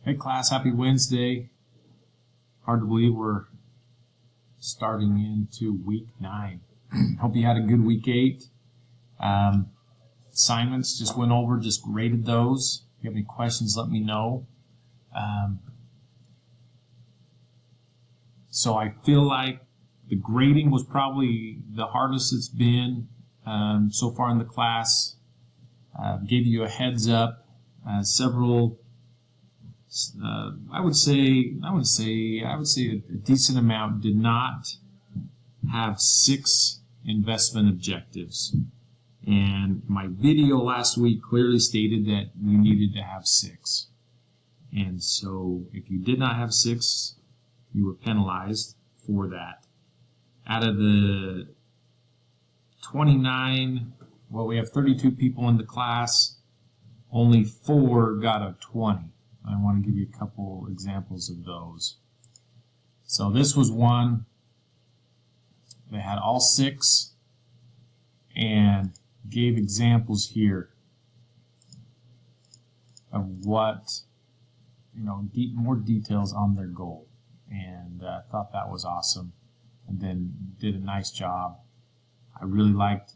Hey class, happy Wednesday. Hard to believe we're starting into week 9. Hope you had a good week 8. Assignments just went over, just graded those. If you have any questions, let me know. So I feel like the grading was probably the hardest it's been so far in the class. Gave you a heads up. Several. I would say a decent amount did not have 6 investment objectives. And my video last week clearly stated that you needed to have 6. And so if you did not have 6, you were penalized for that. Out of the 29, well, we have 32 people in the class, only 4 got a 20. I want to give you a couple examples of those. So this was one. They had all 6 and gave examples here of what, more details on their goal. And I thought that was awesome. And then did a nice job. I really liked,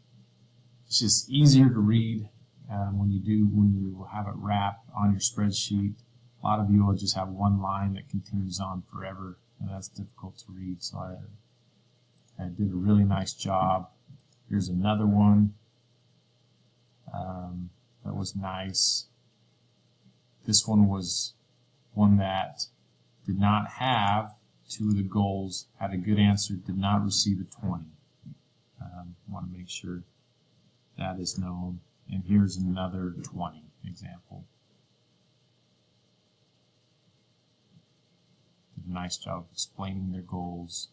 it's just easier to read when you have it wrapped on your spreadsheet. A lot of you will just have one line that continues on forever, and that's difficult to read. So I did a really nice job. Here's another one that was nice. This one was one that did not have 2 of the goals, had a good answer, did not receive a 20. Want to make sure that is known. And here's another 20 example. Did a nice job of explaining their goals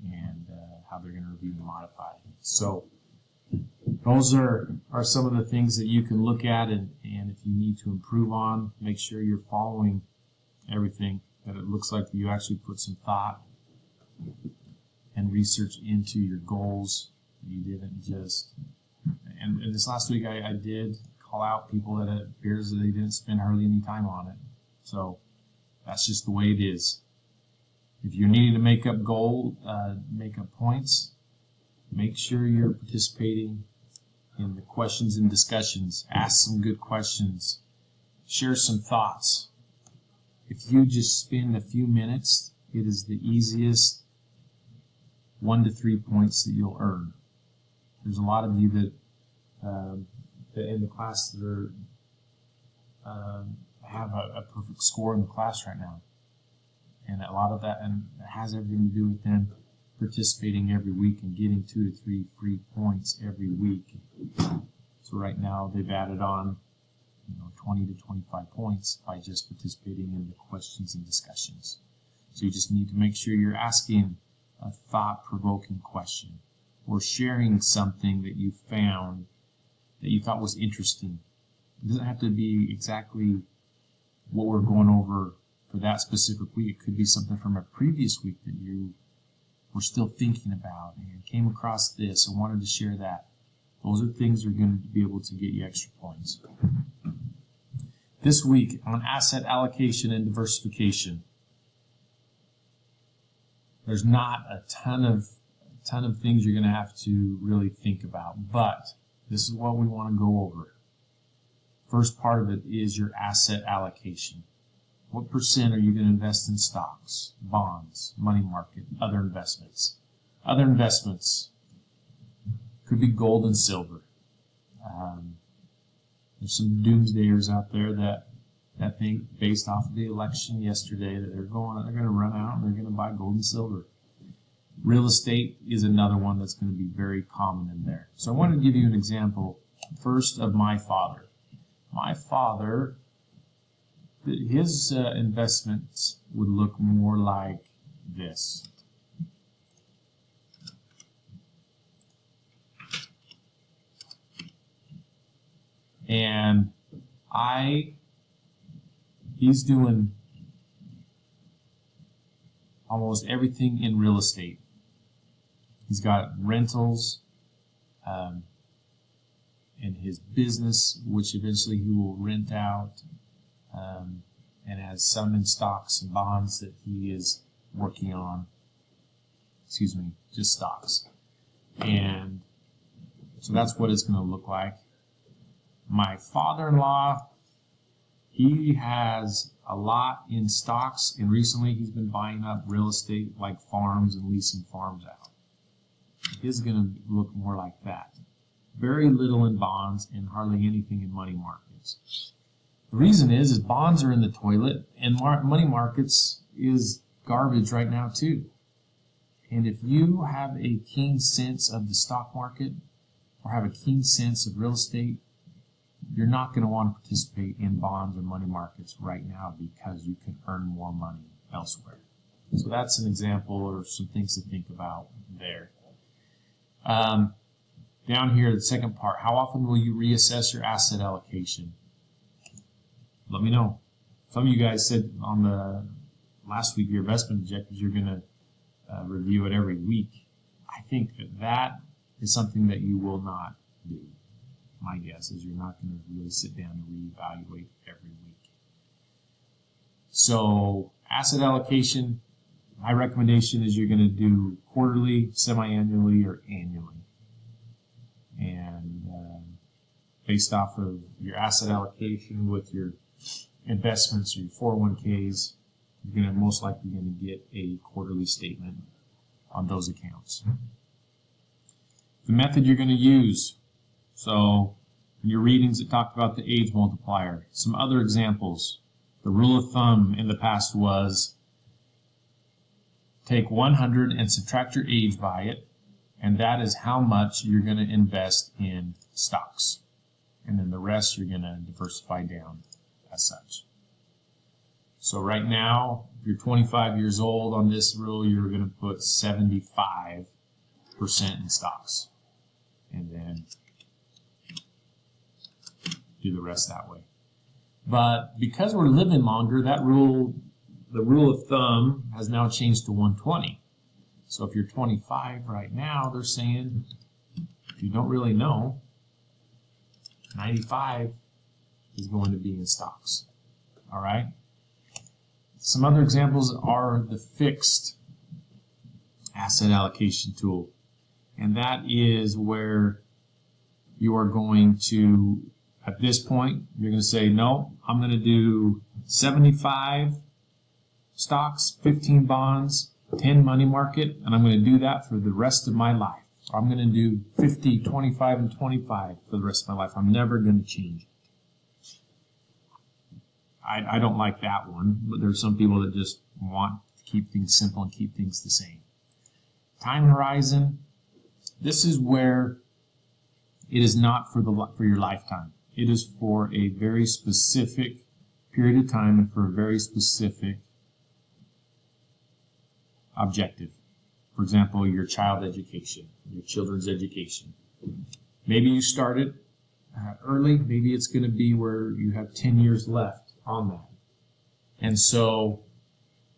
and how they're going to review and modify. So those are some of the things that you can look at, and if you need to improve on, make sure you're following everything, that it looks like you actually put some thought and research into your goals. You didn't just, and this last week I did call out people that it appears that they didn't spend hardly any time on it. So that's just the way it is. If you're needing to make up points, make sure you're participating in the questions and discussions. Ask some good questions. Share some thoughts. If you just spend a few minutes, it is the easiest 1 to 3 points that you'll earn. There's a lot of you that in the class that have a perfect score in the class right now. And a lot of that, and it has everything to do with them participating every week and getting 2 to 3 free points every week. So right now they've added on 20 to 25 points by just participating in the questions and discussions. So you just need to make sure you're asking a thought-provoking question or sharing something that you found that you thought was interesting. It doesn't have to be exactly what we're going over for that specific week. It could be something from a previous week that you were still thinking about and came across this and wanted to share that. Those are things that are going to be able to get you extra points. This week on asset allocation and diversification, there's not a ton of things you're going to have to really think about, but this is what we want to go over. First part of it is your asset allocation. What percent are you going to invest in stocks, bonds, money market, other investments? Other investments could be gold and silver. There's some doomsdayers out there that think, based off of the election yesterday, that they're going to run out and they're going to buy gold and silver. Real estate is another one that's going to be very common in there. So I wanted to give you an example first of my father. My father, his investments would look more like this. And he's doing almost everything in real estate. He's got rentals in his business, which eventually he will rent out, and and has some in stocks and bonds that he is working on. Excuse me, just stocks. And so that's what it's going to look like. My father-in-law, he has a lot in stocks, and recently he's been buying up real estate like farms and leasing farms out. His is going to look more like that. Very little in bonds and hardly anything in money markets. The reason is bonds are in the toilet, and money markets is garbage right now too. And if you have a keen sense of the stock market or have a keen sense of real estate, you're not going to want to participate in bonds or money markets right now because you can earn more money elsewhere. So that's an example or some things to think about there. Down here, the second part, how often will you reassess your asset allocation? Let me know. Some of you guys said on the last week, your investment objectives, you're going to review it every week. I think that is something that you will not do. My guess is you're not going to really sit down and reevaluate every week. So asset allocation, my recommendation is you're going to do quarterly, semi-annually, or annually. And based off of your asset allocation with your investments or your 401ks, you're going to most likely going to get a quarterly statement on those accounts. The method you're going to use. So in your readings it talked about the age multiplier. Some other examples. The rule of thumb in the past was take 100 and subtract your age by it, and that is how much you're going to invest in stocks. And then the rest you're going to diversify down as such. So right now, if you're 25 years old on this rule, you're going to put 75% in stocks. And then do the rest that way. But because we're living longer, that rule, the rule of thumb, has now changed to 120. So if you're 25 right now, they're saying, if you don't really know, 95 is going to be in stocks. All right? Some other examples are the fixed asset allocation tool. And that is where you are going to, at this point, you're going to say, no, I'm going to do 75 stocks, 15 bonds, 10 money market, and I'm going to do that for the rest of my life. Or I'm going to do 50, 25, and 25 for the rest of my life. I'm never going to change it. I don't like that one, but there's some people that just want to keep things simple and keep things the same. Time horizon, this is where it is not for your lifetime. It is for a very specific period of time and for a very specific objective. For example, your child education, your children's education. Maybe you started early. Maybe it's going to be where you have 10 years left on that. And so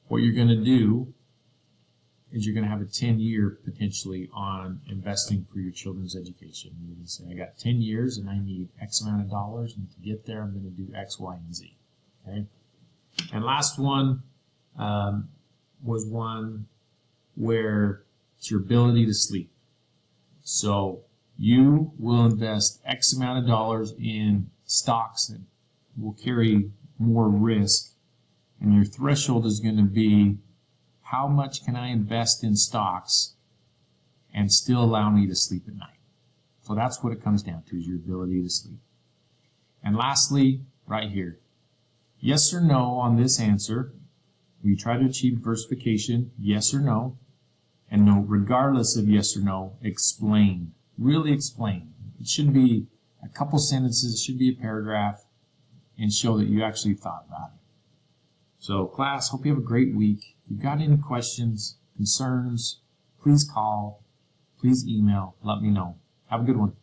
what you're going to do is you're going to have a 10-year potentially on investing for your children's education. You can say, I got 10 years and I need X amount of dollars, and to get there I'm going to do X, Y, and Z. Okay? And last one was one where it's your ability to sleep. So you will invest X amount of dollars in stocks that will carry more risk, and your threshold is going to be, how much can I invest in stocks and still allow me to sleep at night? So that's what it comes down to, is your ability to sleep. And lastly, right here, yes or no on this answer. We try to achieve diversification, yes or no. And no, regardless of yes or no, explain. Really explain. It should be a couple sentences, it should be a paragraph, and show that you actually thought about it. So class, hope you have a great week. If you've got any questions, concerns, please call, please email, let me know. Have a good one.